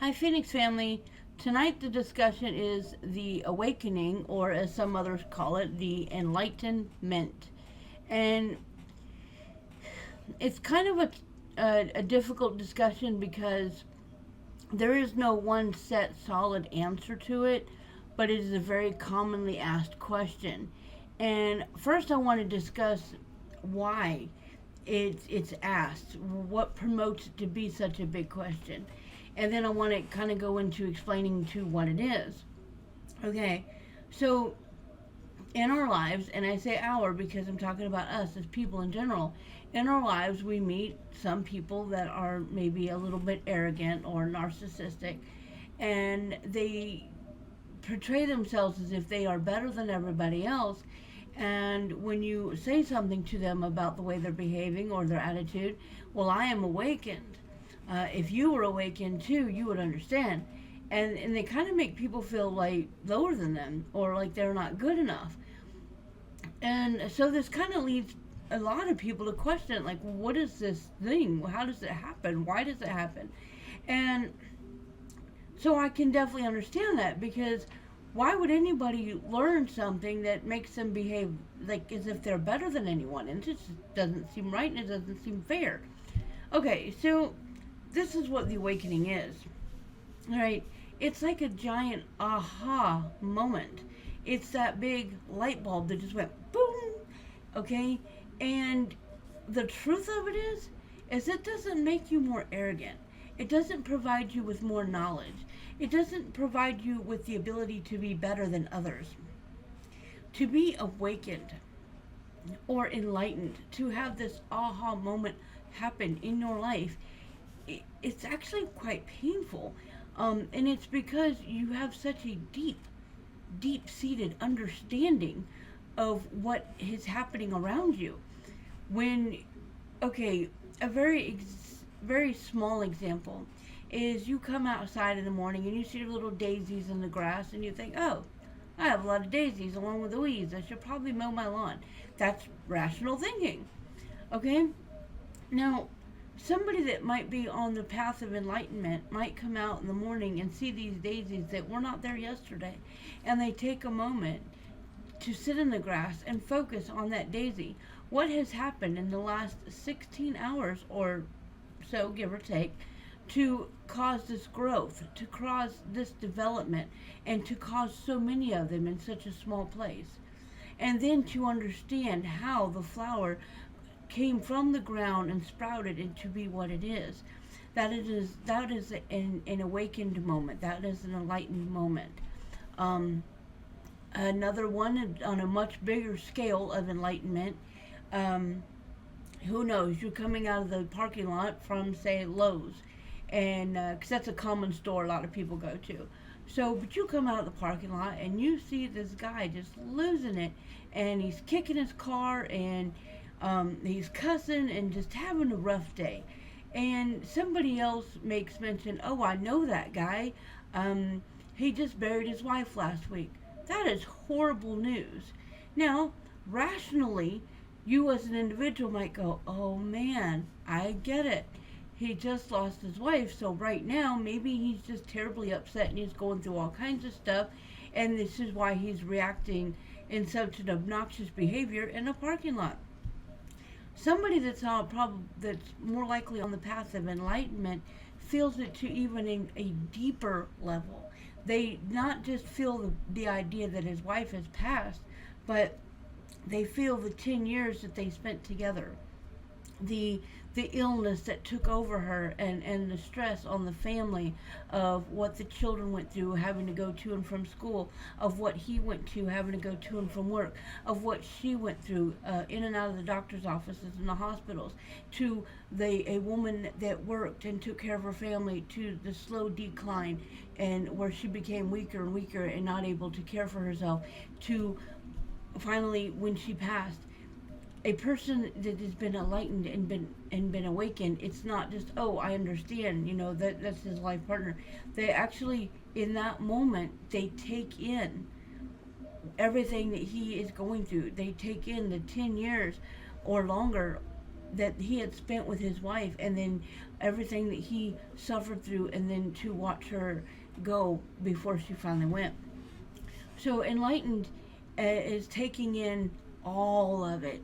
Hi, Phoenix family. Tonight, the discussion is the awakening, or as some others call it, the enlightenment. And it's kind of a difficult discussion because there is no one set solid answer to it, but it is a very commonly asked question. And first, I want to discuss why it's asked, what promotes it to be such a big question. And then I want to kind of go into explaining to what it is. Okay, so in our lives, and I say our because I'm talking about us as people in general, in our lives we meet some people that are maybe a little bit arrogant or narcissistic, and they portray themselves as if they are better than everybody else. And when you say something to them about the way they're behaving or their attitude, well, I am awakened. If you were awakened too, you would understand. And they kind of make people feel like lower than them or like they're not good enough. And so this kind of leads a lot of people to question, like, what is this thing? How does it happen? Why does it happen? And so I can definitely understand that because why would anybody learn something that makes them behave like as if they're better than anyone? And it just doesn't seem right and it doesn't seem fair. Okay, so this is what the awakening is. All right, it's like a giant aha moment. It's that big light bulb that just went boom. Okay, and the truth of it is it doesn't make you more arrogant. It doesn't provide you with more knowledge. It doesn't provide you with the ability to be better than others. To be awakened or enlightened, to have this aha moment happen in your life, it's actually quite painful. And it's because you have such a deep seated understanding of what is happening around you. When, okay, a very small example is you come outside in the morning and you see little daisies in the grass and you think, oh, I have a lot of daisies along with the weeds. I should probably mow my lawn. That's rational thinking. Okay? Now, somebody that might be on the path of enlightenment might come out in the morning and see these daisies that were not there yesterday. And they take a moment to sit in the grass and focus on that daisy. What has happened in the last 16 hours or so, give or take, to cause this growth, to cause this development, and to cause so many of them in such a small place? And then to understand how the flower came from the ground and sprouted into be what it is. That is an awakened moment. That is an enlightened moment. Um, Another one on a much bigger scale of enlightenment. Um, who knows? You're coming out of the parking lot from, say, Lowe's, and because that's a common store a lot of people go to. So, but you come out of the parking lot and you see this guy just losing it, and he's kicking his car and he's cussing and just having a rough day. And somebody else makes mention, oh, I know that guy. He just buried his wife last week. That is horrible news. Now, rationally, you as an individual might go, oh man, I get it. He just lost his wife, so right now maybe he's just terribly upset and he's going through all kinds of stuff, and this is why he's reacting in such an obnoxious behavior in a parking lot. Somebody that's on that's more likely on the path of enlightenment feels it to even a deeper level. They not just feel the idea that his wife has passed, but they feel the 10 years that they spent together, the the illness that took over her, and the stress on the family of what the children went through having to go to and from school, of what he went to having to go to and from work, of what she went through in and out of the doctor's offices and the hospitals, to a woman that worked and took care of her family, to the slow decline and where she became weaker and weaker and not able to care for herself, to finally when she passed. A person that has been enlightened and been awakened, it's not just, oh, I understand, that's his life partner. They actually, in that moment, they take in everything that he is going through. They take in the 10 years or longer that he had spent with his wife, and then everything that he suffered through, and then to watch her go before she finally went. So enlightened is taking in all of it,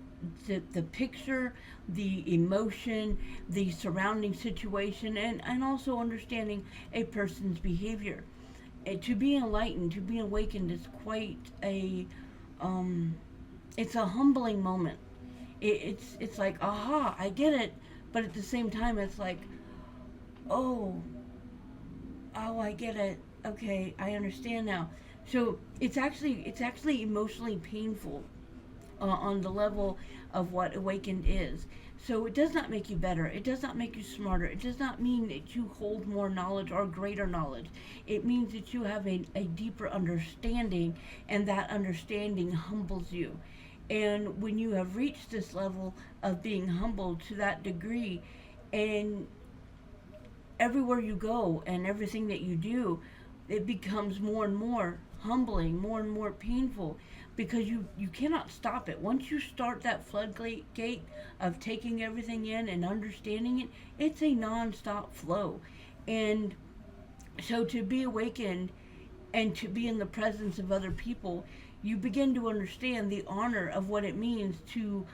the picture, the emotion, the surrounding situation, and also understanding a person's behavior. To be enlightened, to be awakened is quite a it's a humbling moment. It's like, aha, I get it, but at the same time it's like, oh, I get it. Okay, I understand now. So it's actually emotionally painful on the level of what awakened is. So it does not make you better. It does not make you smarter. It does not mean that you hold more knowledge or greater knowledge. It means that you have a deeper understanding, and that understanding humbles you. And when you have reached this level of being humbled to that degree, and everywhere you go and everything that you do, it becomes more and more humbling, more and more painful, because you cannot stop it. Once you start that floodgate of taking everything in and understanding it, it's a non-stop flow. And so to be awakened and to be in the presence of other people, you begin to understand the honor of what it means to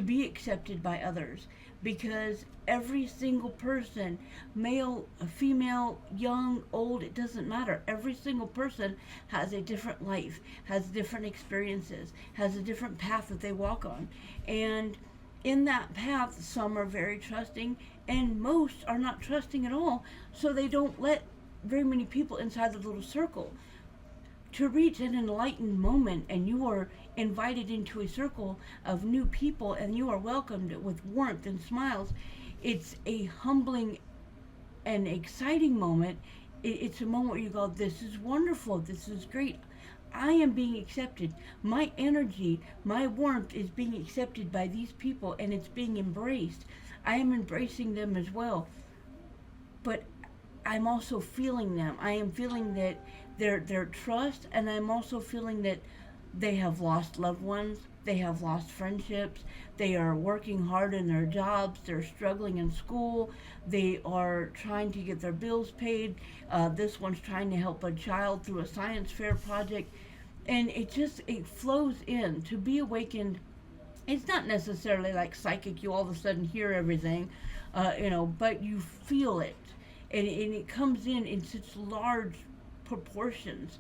be accepted by others, because every single person, male, female, young, old, it doesn't matter. Every single person has a different life, has different experiences, has a different path that they walk on. And in that path, some are very trusting, and most are not trusting at all, so they don't let very many people inside the little circle. To reach an enlightened moment, and you are invited into a circle of new people, and you are welcomed with warmth and smiles, it's a humbling and exciting moment. It's a moment where you go, this is wonderful, this is great, I am being accepted, my energy, my warmth is being accepted by these people, and it's being embraced. I am embracing them as well, but I'm also feeling them. I am feeling that their trust, and I'm also feeling that they have lost loved ones, they have lost friendships, they are working hard in their jobs, they're struggling in school, they are trying to get their bills paid. This one's trying to help a child through a science fair project, and it flows in. To be awakened, it's not necessarily like psychic. You all of a sudden hear everything, but you feel it, and it comes in such large proportions.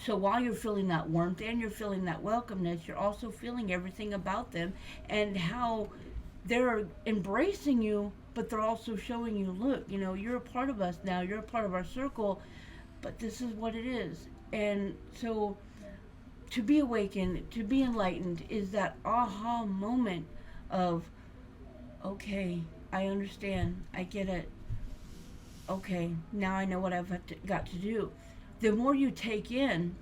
So while you're feeling that warmth and you're feeling that welcomeness, you're also feeling everything about them, and how they're embracing you, but they're also showing you, look, you're a part of us now, you're a part of our circle, but this is what it is. And so to be awakened, to be enlightened, is that aha moment of, okay, I understand, I get it. Okay, now I know what got to do. The more you take in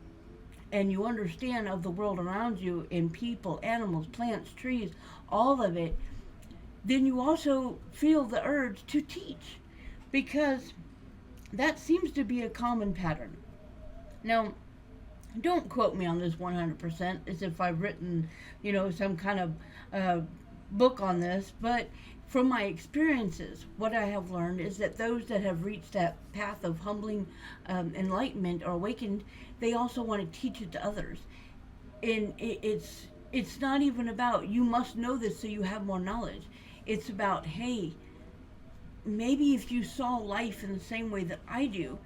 and you understand of the world around you, in people, animals, plants, trees, all of it, then you also feel the urge to teach, because that seems to be a common pattern. Now, don't quote me on this 100% as if I've written, some kind of book on this, but from my experiences, what I have learned is that those that have reached that path of humbling enlightenment or awakened, they also want to teach it to others. And it's not even about, you must know this so you have more knowledge. It's about, hey, maybe if you saw life in the same way that I do,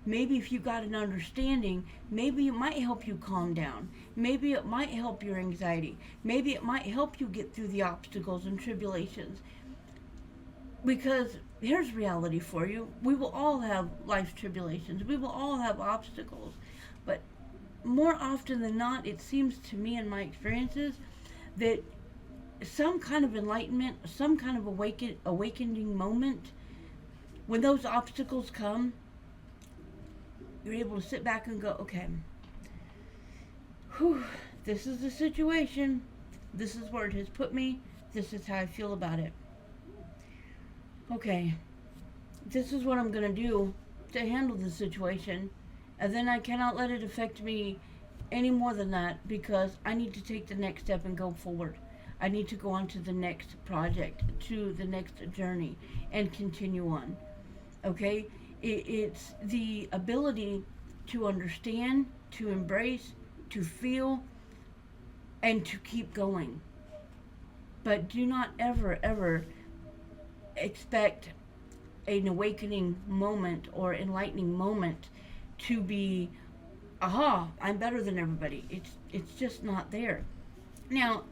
maybe if you got an understanding, maybe it might help you calm down. Maybe it might help your anxiety. Maybe it might help you get through the obstacles and tribulations. Because here's reality for you. We will all have life's tribulations. We will all have obstacles. But more often than not, it seems to me in my experiences that some kind of enlightenment, some kind of awakening moment, when those obstacles come, you're able to sit back and go, okay, this is the situation. This is where it has put me. This is how I feel about it. Okay, this is what I'm going to do to handle the situation, and then I cannot let it affect me any more than that, because I need to take the next step and go forward. I need to go on to the next project, to the next journey, and continue on. Okay? It's the ability to understand, to embrace, to feel, and to keep going. But do not ever, ever expect an awakening moment or enlightening moment to be, aha, I'm better than everybody. It's just not there. Now,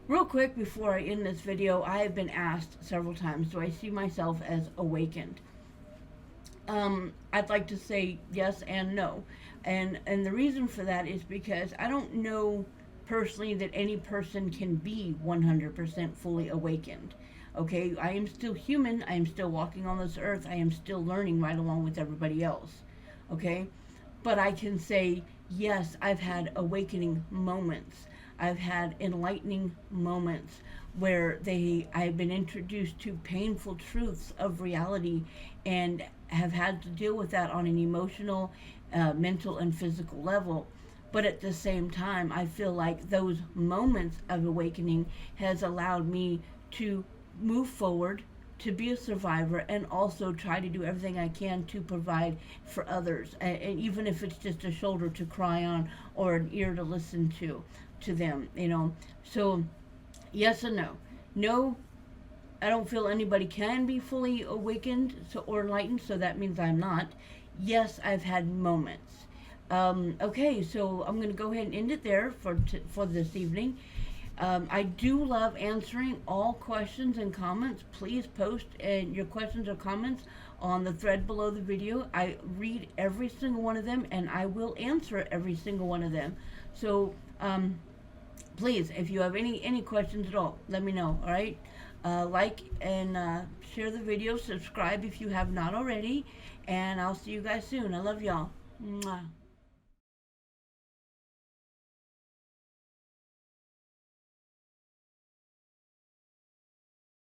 real quick before I end this video, I have been asked several times, do I see myself as awakened? I'd like to say yes and no. And the reason for that is because I don't know personally that any person can be 100% fully awakened. Okay, I am still human. I am still walking on this earth. I am still learning right along with everybody else. Okay, but I can say, yes, I've had awakening moments. I've had enlightening moments where I've been introduced to painful truths of reality and have had to deal with that on an emotional, mental, and physical level. But at the same time, I feel like those moments of awakening has allowed me to move forward, to be a survivor, and also try to do everything I can to provide for others. And even if it's just a shoulder to cry on or an ear to listen to them, you know. So, yes and no. No, I don't feel anybody can be fully awakened or enlightened, so that means I'm not. Yes, I've had moments. Okay, so I'm going to go ahead and end it there for this evening. I do love answering all questions and comments. Please post your questions or comments on the thread below the video. I read every single one of them, and I will answer every single one of them. So please, if you have any questions at all, let me know. All right, like and share the video. Subscribe if you have not already, and I'll see you guys soon. I love y'all. Mwah.